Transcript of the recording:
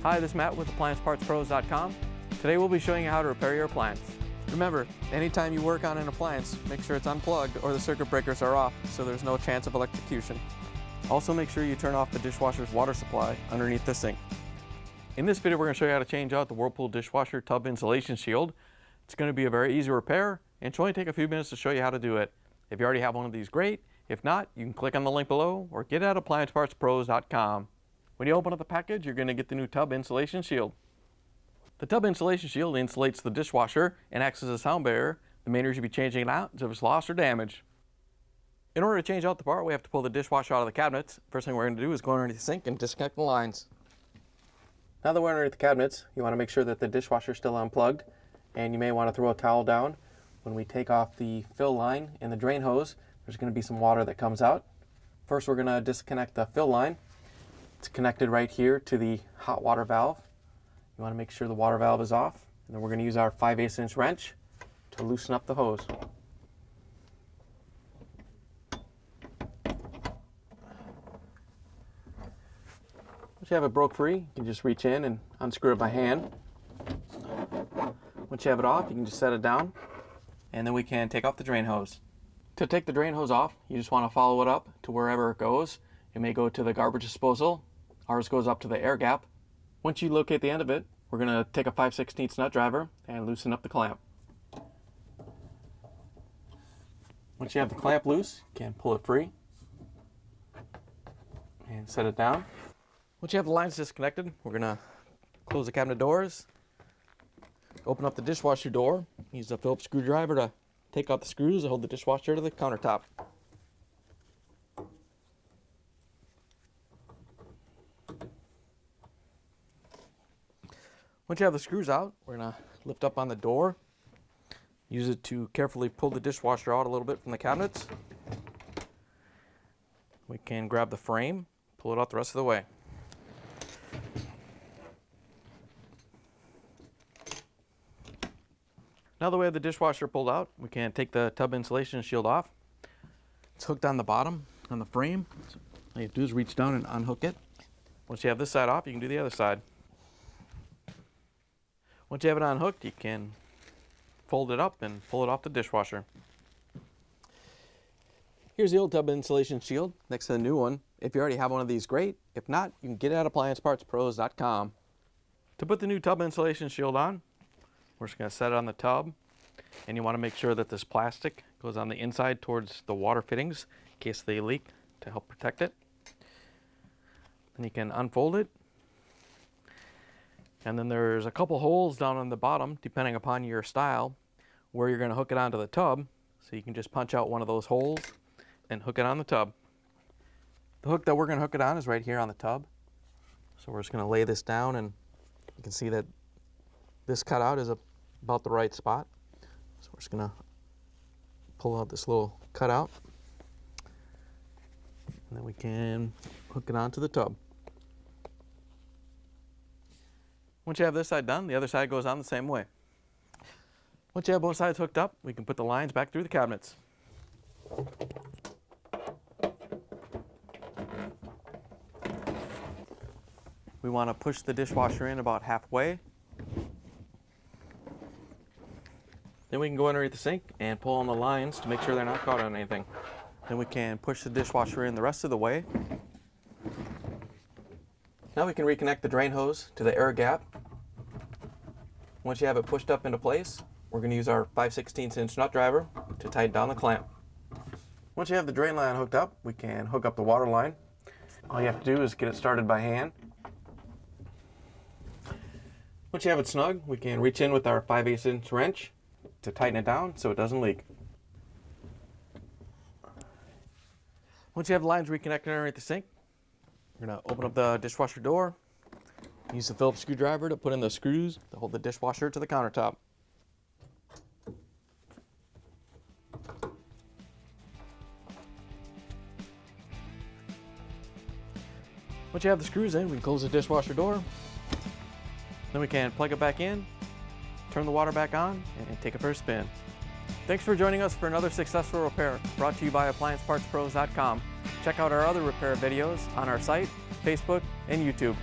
Hi, this is Matt with AppliancePartsPros.com. Today we'll be showing you how to repair your appliance. Remember, anytime you work on an appliance, make sure it's unplugged or the circuit breakers are off so there's no chance of electrocution. Also make sure you turn off the dishwasher's water supply underneath the sink. In this video we're going to show you how to change out the Whirlpool dishwasher tub insulation shield. It's going to be a very easy repair and it'll only take a few minutes to show you how to do it. If you already have one of these, great. If not, you can click on the link below or get it at AppliancePartsPros.com. When you open up the package, you're going to get the new tub insulation shield. The tub insulation shield insulates the dishwasher and acts as a sound barrier. The main reason you'll be changing it out is if it's lost or damaged. In order to change out the part, we have to pull the dishwasher out of the cabinets. First thing we're going to do is go underneath the sink and disconnect the lines. Now that we're underneath the cabinets, you want to make sure that the dishwasher is still unplugged, and you may want to throw a towel down. When we take off the fill line and the drain hose, there's going to be some water that comes out. First, we're going to disconnect the fill line. It's connected right here to the hot water valve. You want to make sure the water valve is off, and then we're going to use our 5/8" wrench to loosen up the hose. Once you have it broke free, you can just reach in and unscrew it by hand. Once you have it off, you can just set it down, and then we can take off the drain hose. To take the drain hose off, you just want to follow it up to wherever it goes. It may go to the garbage disposal. Ours goes up to the air gap. Once you locate the end of it, we're going to take a 5/16 nut driver and loosen up the clamp. Once you have the clamp loose, you can pull it free and set it down. Once you have the lines disconnected, we're going to close the cabinet doors, open up the dishwasher door, use the Phillip screwdriver to take out the screws and hold the dishwasher to the countertop. Once you have the screws out, we're going to lift up on the door, use it to carefully pull the dishwasher out a little bit from the cabinets. We can grab the frame, pull it out the rest of the way. Now that we have the dishwasher pulled out, we can take the tub insulation shield off. It's hooked on the bottom on the frame. So all you have to do is reach down and unhook it. Once you have this side off, you can do the other side. Once you have it unhooked, you can fold it up and pull it off the dishwasher. Here's the old tub insulation shield next to the new one. If you already have one of these, great. If not, you can get it at AppliancePartsPros.com. To put the new tub insulation shield on, we're just going to set it on the tub, and you want to make sure that this plastic goes on the inside towards the water fittings in case they leak to help protect it. Then you can unfold it. And then there's a couple holes down on the bottom, depending upon your style, where you're going to hook it onto the tub. So you can just punch out one of those holes and hook it on the tub. The hook that we're going to hook it on is right here on the tub. So we're just going to lay this down, and you can see that this cutout is about the right spot. So we're just going to pull out this little cutout, and then we can hook it onto the tub. Once you have this side done, the other side goes on the same way. Once you have both sides hooked up, we can put the lines back through the cabinets. We want to push the dishwasher in about halfway. Then we can go underneath the sink and pull on the lines to make sure they're not caught on anything. Then we can push the dishwasher in the rest of the way. Now we can reconnect the drain hose to the air gap. Once you have it pushed up into place, we're going to use our 5/16" nut driver to tighten down the clamp. Once you have the drain line hooked up, we can hook up the water line. All you have to do is get it started by hand. Once you have it snug, we can reach in with our 5/8" wrench to tighten it down so it doesn't leak. Once you have the lines reconnected underneath the sink, we're going to open up the dishwasher door, use the Phillip screwdriver to put in the screws to hold the dishwasher to the countertop. Once you have the screws in, we can close the dishwasher door. Then we can plug it back in, turn the water back on, and take it for a spin. Thanks for joining us for another successful repair brought to you by AppliancePartsPros.com. Check out our other repair videos on our site, Facebook, and YouTube.